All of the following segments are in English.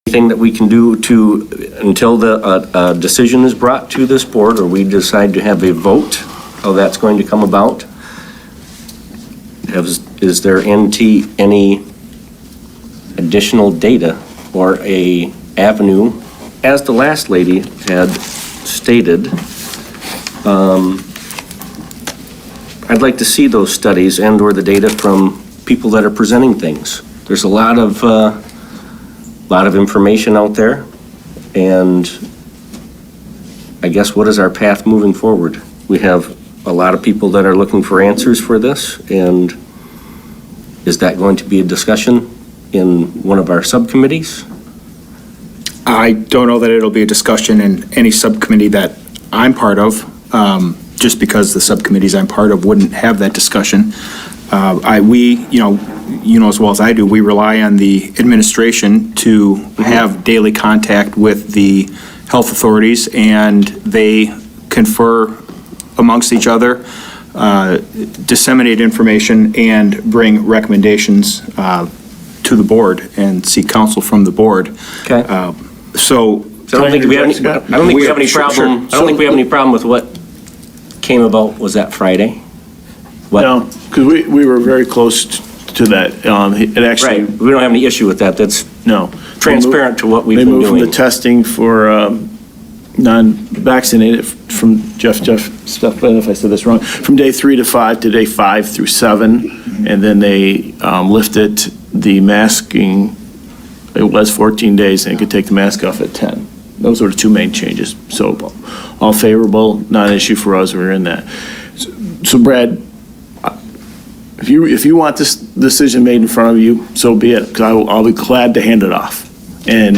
anything that we can do until the decision is brought to this board, or we decide to have a vote, how that's going to come about? Is there any additional data or a avenue, as the last lady had stated? I'd like to see those studies and or the data from people that are presenting things. There's a lot of information out there, and I guess what is our path moving forward? We have a lot of people that are looking for answers for this, and is that going to be a discussion in one of our subcommittees? I don't know that it'll be a discussion in any subcommittee that I'm part of, just because the subcommittees I'm part of wouldn't have that discussion. You know as well as I do, we rely on the administration to have daily contact with the health authorities, and they confer amongst each other, disseminate information, and bring recommendations to the board and seek counsel from the board. Okay. So I don't think we have any problem. I don't think we have any problem with what came about. Was that Friday? What? No, because we were very close to that. It actually. Right. We don't have any issue with that. That's no transparent to what we've been doing. They moved from the testing for non-vaccinated from Jeff stuff. I don't know if I said this wrong. From day 3 to 5 to day 5 through 7, and then they lifted the masking. It was 14 days, and you could take the mask off at 10. Those were the two main changes. So all favorable, not an issue for us. We're in that. So Brad, if you want this decision made in front of you, so be it, because I'll be glad to hand it off. And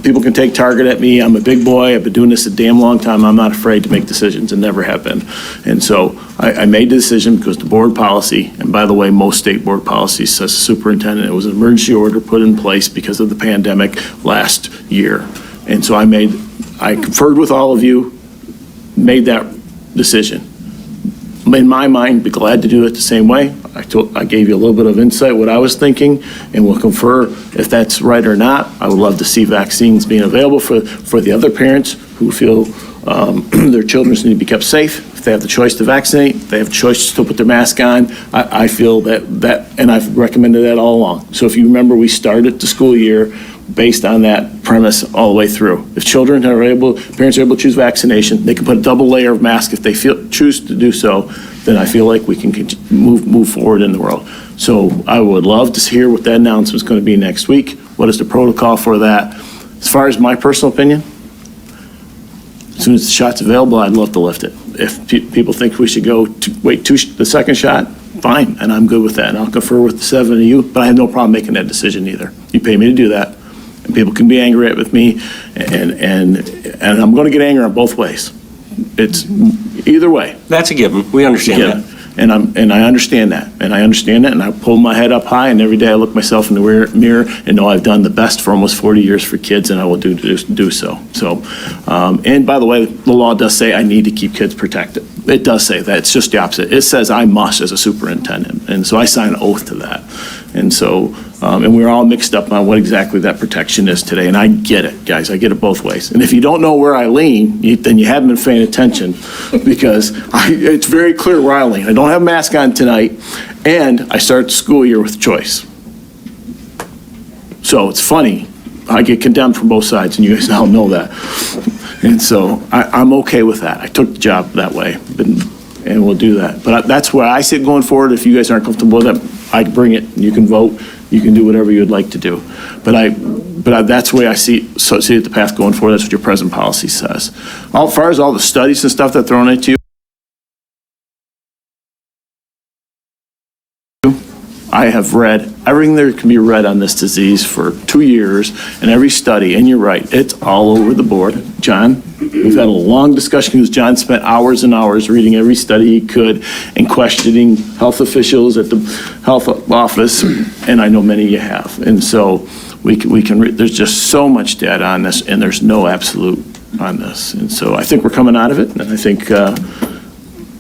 people can take target at me. I'm a big boy. I've been doing this a damn long time. I'm not afraid to make decisions and never have been. And so I made the decision because the board policy, and by the way, most state board policies says the superintendent, it was an emergency order put in place because of the pandemic last year. And so I conferred with all of you, made that decision. In my mind, be glad to do it the same way. I gave you a little bit of insight what I was thinking, and we'll confer if that's right or not. I would love to see vaccines being available for the other parents who feel their children need to be kept safe. If they have the choice to vaccinate, they have the choice to still put their mask on. I feel that, and I've recommended that all along. So if you remember, we started the school year based on that premise all the way through. If parents are able to choose vaccination, they can put a double layer of mask if they choose to do so, then I feel like we can move forward in the world. So I would love to hear what that announcement is going to be next week. What is the protocol for that? As far as my personal opinion, as soon as the shot's available, I'd love to lift it. If people think we should wait the second shot, fine, and I'm good with that. And I'll confer with the 7 of you, but I have no problem making that decision either. You pay me to do that. And people can be angry with me, and I'm going to get angry on both ways. It's either way. That's a given. We understand that. And I understand that, and I pull my head up high, and every day I look myself in the mirror and know I've done the best for almost 40 years for kids, and I will do so. So, and by the way, the law does say I need to keep kids protected. It does say that. It's just the opposite. It says I must as a superintendent, and so I sign an oath to that. And so, and we're all mixed up on what exactly that protection is today, and I get it, guys. I get it both ways. And if you don't know where I lean, then you haven't been paying attention, because it's very clear where I lean. I don't have a mask on tonight, and I start the school year with choice. So it's funny. I get condemned from both sides, and you guys now know that. And so I'm okay with that. I took the job that way, and we'll do that. But that's where I sit going forward. If you guys aren't comfortable with that, I bring it. You can vote. You can do whatever you'd like to do. But that's the way I see the path going forward. That's what your present policy says. As far as all the studies and stuff that are thrown at you, I have read everything there can be read on this disease for 2 years, and every study, and you're right, it's all over the board. John, we've had a long discussion because John spent hours and hours reading every study he could and questioning health officials at the health office, and I know many of you have. And so we can there's just so much data on this, and there's no absolute on this. And so I think we're coming out of it, and I think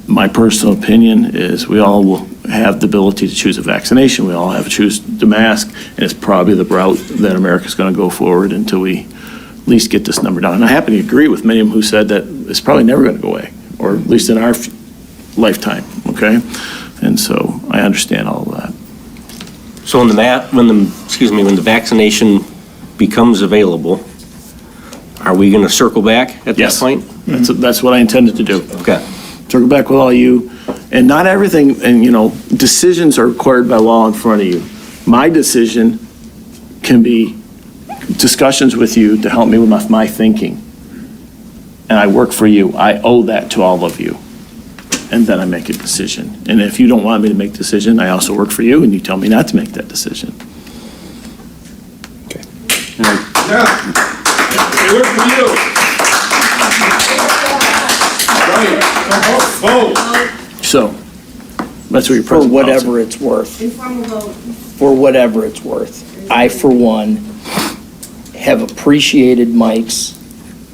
my personal opinion is we all will, have the ability to choose a vaccination. We all have to choose the mask, and it's probably the route that America's going to go forward until we at least get this number down. And I happen to agree with many of them who said that it's probably never going to go away, or at least in our lifetime, okay? And so I understand all of that. So when the vaccination becomes available, are we going to circle back at that Yes. point? That's what I intended to do. Okay. Circle back with all you, and not everything, and decisions are required by law in front of you. My decision can be discussions with you to help me with my thinking. And I work for you. I owe that to all of you. And then I make a decision. And if you don't want me to make a decision, I also work for you, and you tell me not to make that decision. They work for you. Right. So, that's what your For present whatever it's worth. For whatever it's worth. I, for one, have appreciated Mike's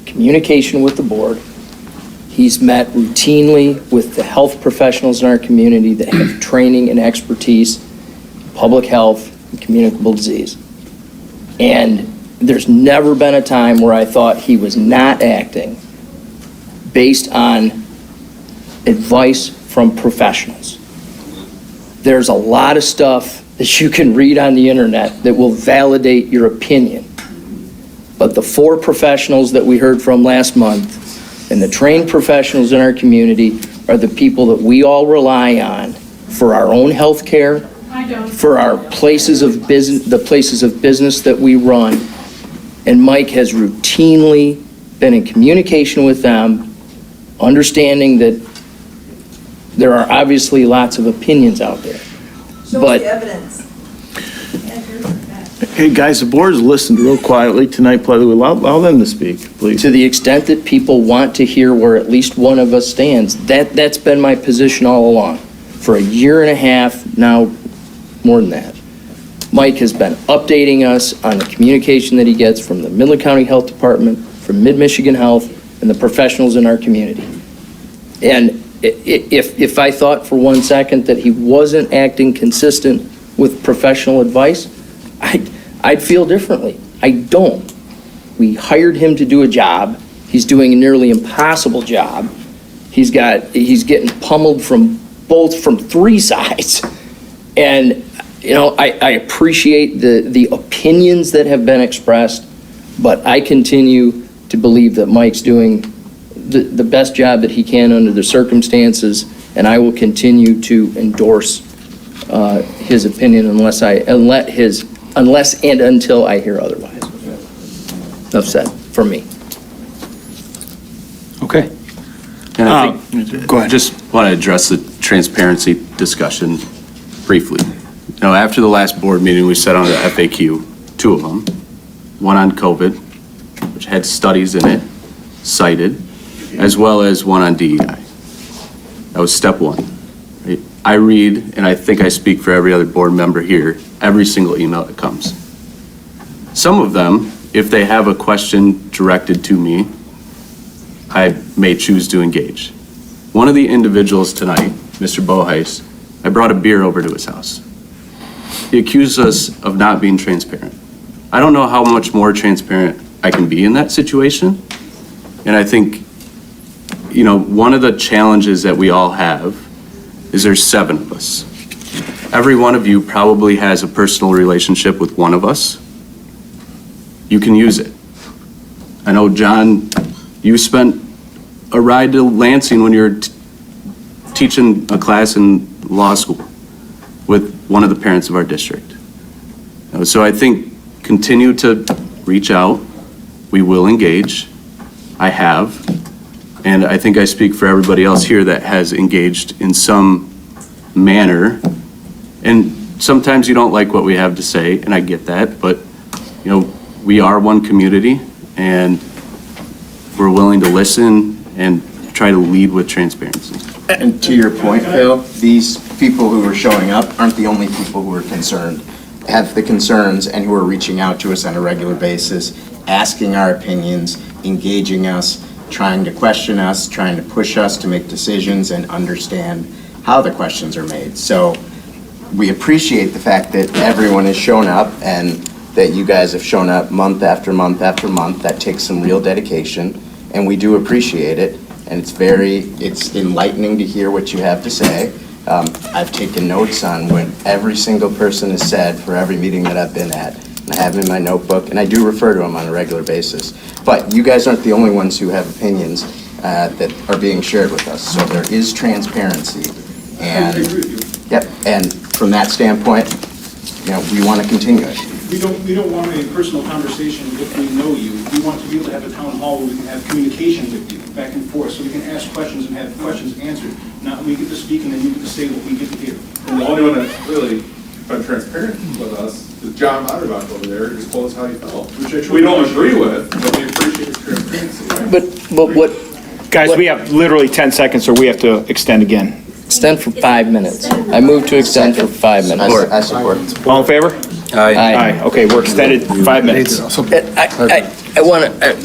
communication with the board. He's met routinely with the health professionals in our community that have training and expertise, public health, and communicable disease. And there's never been a time where I thought he was not acting based on advice from professionals. There's a lot of stuff that you can read on the internet that will validate your opinion. But the 4 professionals that we heard from last month and the trained professionals in our community are the people that we all rely on for our own health care, for our places of business, the places of business that we run. And Mike has routinely been in communication with them, understanding that there are obviously lots of opinions out there. Show But- us the evidence. Hey, guys, the board has listened real quietly tonight. Please allow them to speak, please. To the extent that people want to hear where at least one of us stands, that's been my position all along. For a year and a half, now more than that. Mike has been updating us on the communication that he gets from the Midland County Health Department, from Mid-Michigan Health, and the professionals in our community. And if I thought for one second that he wasn't acting consistent with professional advice, I'd feel differently. I don't. We hired him to do a job. He's doing a nearly impossible job. He's getting pummeled from 3 sides. And, I appreciate the opinions that have been expressed, but I continue to believe that Mike's doing the best job that he can under the circumstances, and I will continue to endorse his opinion unless and until I hear otherwise. Enough said, for me. Okay. And I think, Go ahead. just want to address the transparency discussion briefly. After the last board meeting, we set on the FAQ, 2 of them. One on COVID, which had studies in it, cited, as well as one on DEI. That was step 1. Right? I read, and I think I speak for every other board member here, every single email that comes. Some of them, if they have a question directed to me, I may choose to engage. One of the individuals tonight, Mr. Boheis, I brought a beer over to his house. He accused us of not being transparent. I don't know how much more transparent I can be in that situation. And I think, one of the challenges that we all have is there's 7 of us. Every one of you probably has a personal relationship with one of us. You can use it. I know, John, you spent a ride to Lansing when you were teaching a class in law school with one of the parents of our district. So I think continue to reach out. We will engage. I have. And I think I speak for everybody else here that has engaged in some manner. And sometimes you don't like what we have to say, and I get that, but, we are one community, and we're willing to listen and try to lead with transparency. And to your point, Phil, these people who are showing up aren't the only people who are concerned, have the concerns, and who are reaching out to us on a regular basis, asking our opinions, engaging us, trying to question us, trying to push us to make decisions and understand how the questions are made. So we appreciate the fact that everyone has shown up and that you guys have shown up month after month after month. That takes some real dedication, and we do appreciate it. And it's enlightening to hear what you have to say. I've taken notes on what every single person has said for every meeting that I've been at. And I have them in my notebook, and I do refer to them on a regular basis. But you guys aren't the only ones who have opinions that are being shared with us. So there is transparency. And, yep, and from that standpoint, we want to continue it. We don't want a personal conversation if we know you. We want to be able to have a town hall where we can have communication with you, back and forth, so we can ask questions and have questions answered. Not we get to speak and then you get to say what we get to hear. And the only one that's really been transparent with us is John Otterbach over there, who just told us how he felt, which we don't agree with, but we appreciate his transparency. Right? But what, Guys, we have literally 10 seconds, or we have to extend again. extend for 5 minutes. I move to extend for 5 minutes. I support. All in favor? Aye. Okay, we're extended 5 minutes.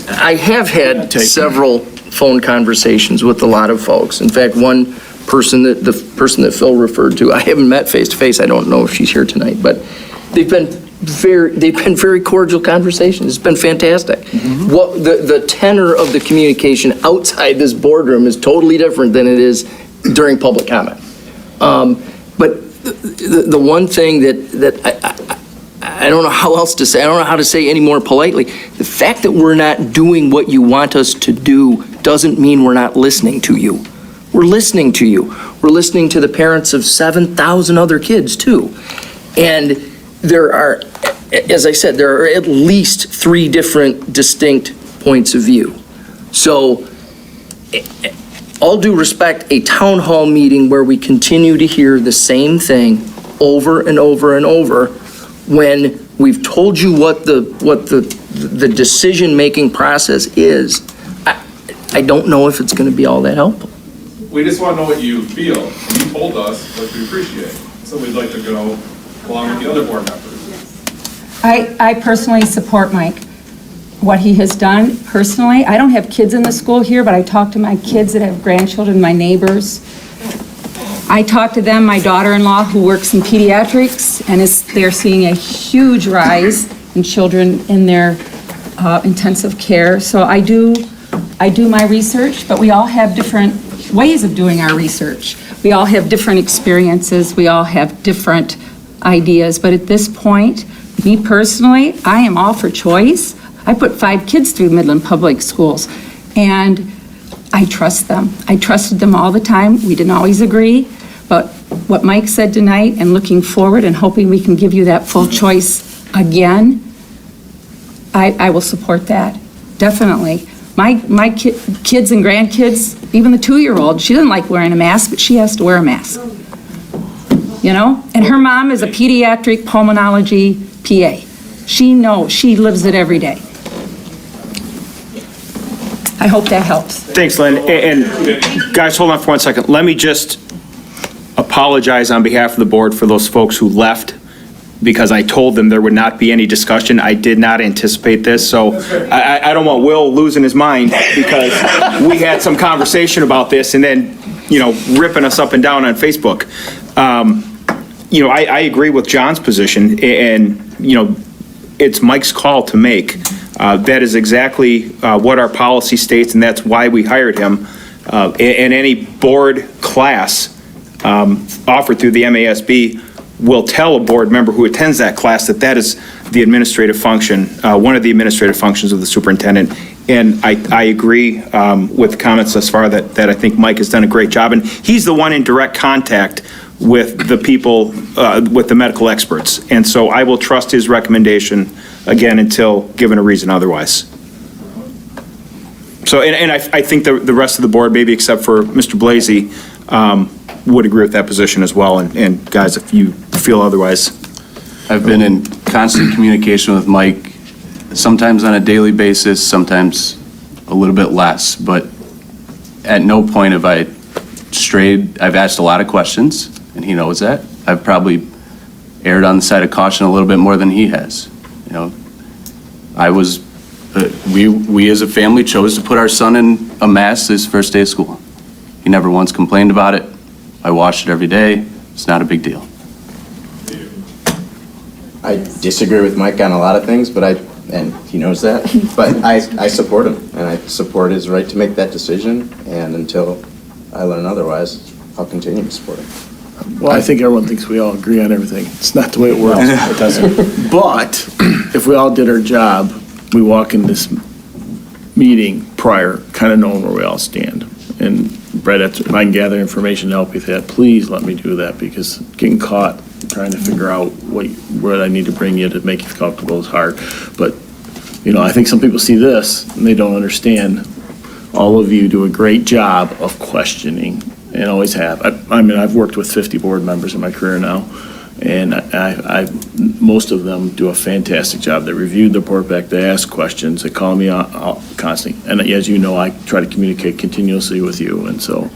I have had several phone conversations with a lot of folks. In fact, the person that Phil referred to, I haven't met face to face. I don't know if she's here tonight, but they've been very cordial conversations. It's been fantastic. What the tenor of the communication outside this boardroom is totally different than it is during public comment. But the one thing that I don't know how else to say, I don't know how to say any more politely. The fact that we're not doing what you want us to do doesn't mean we're not listening to you. We're listening to you. We're listening to the parents of 7,000 other kids too. And there are, as I said, there are at least 3 different distinct points of view. So, all due respect, a town hall meeting where we continue to hear the same thing over and over and over, when we've told you what the decision-making process is, I don't know if it's going to be all that helpful. We just want to know what you feel. You told us what we appreciate. So we'd like to go along with the other board members. I personally support Mike, what he has done personally. I don't have kids in the school here, but I talk to my kids that have grandchildren, my neighbors. I talk to them, my daughter-in-law who works in pediatrics, and they're seeing a huge rise in children in their intensive care. So I do my research, but we all have different ways of doing our research. We all have different experiences. We all have different ideas. But at this point, me personally, I am all for choice. I put 5 kids through Midland Public Schools, and I trust them. I trusted them all the time. We didn't always agree, but what Mike said tonight, and looking forward and hoping we can give you that full choice again, I will support that, definitely. My kids and grandkids, even the 2-year-old, she doesn't like wearing a mask, but she has to wear a mask. And her mom is a pediatric pulmonology PA. She knows, she lives it every day. I hope that helps. Thanks, Lynn. And guys, hold on for 1 second. Let me just apologize on behalf of the board for those folks who left, because I told them there would not be any discussion. I did not anticipate this, so I don't want Will losing his mind because we had some conversation about this and then, ripping us up and down on Facebook. I agree with John's position, and, it's Mike's call to make. That is exactly what our policy states, and that's why we hired him. And any board class offered through the MASB will tell a board member who attends that class that is the administrative function, one of the administrative functions of the superintendent. And I agree with the comments thus far that I think Mike has done a great job. And he's the one in direct contact with the people, with the medical experts. And so I will trust his recommendation, again, until given a reason otherwise. So, and I think the rest of the board, maybe except for Mr. Blasey, would agree with that position as well. And guys, if you feel otherwise. I've been in constant communication with Mike, sometimes on a daily basis, sometimes a little bit less, but at no point have I strayed. I've asked a lot of questions, and he knows that. I've probably erred on the side of caution a little bit more than he has. We as a family chose to put our son in a mask his first day of school. He never once complained about it. I wash it every day. It's not a big deal. I disagree with Mike on a lot of things, but and he knows that, but I support him, and I support his right to make that decision, and until I learn otherwise, I'll continue to support him. Well, I think everyone thinks we all agree on everything. It's not the way it works. It doesn't. But if we all did our job, we walk in this meeting prior, kind of knowing where we all stand. And Brett, if I can gather information to help you with that, please let me do that, because getting caught trying to figure out what I need to bring you to make you comfortable is hard. But, I think some people see this and they don't understand. All of you do a great job of questioning and always have. I mean, I've worked with 50 board members in my career now, and most of them do a fantastic job. They reviewed the report back, they ask questions, they call me out constantly. And as you know, I try to communicate continuously with you, and so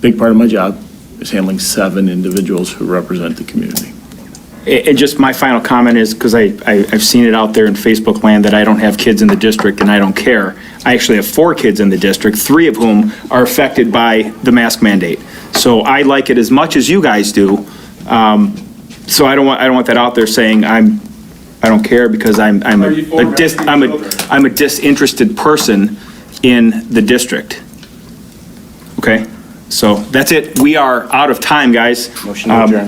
big part of my job is handling 7 individuals who represent the community. And just my final comment is, because I've seen it out there in Facebook land, that I don't have kids in the district and I don't care. I actually have 4 kids in the district, 3 of whom are affected by the mask mandate. So I like it as much as you guys do. So I don't want that out there saying I don't care, because I'm a disinterested person in the district. Okay? So that's it. We are out of time, guys. Motion to adjourn.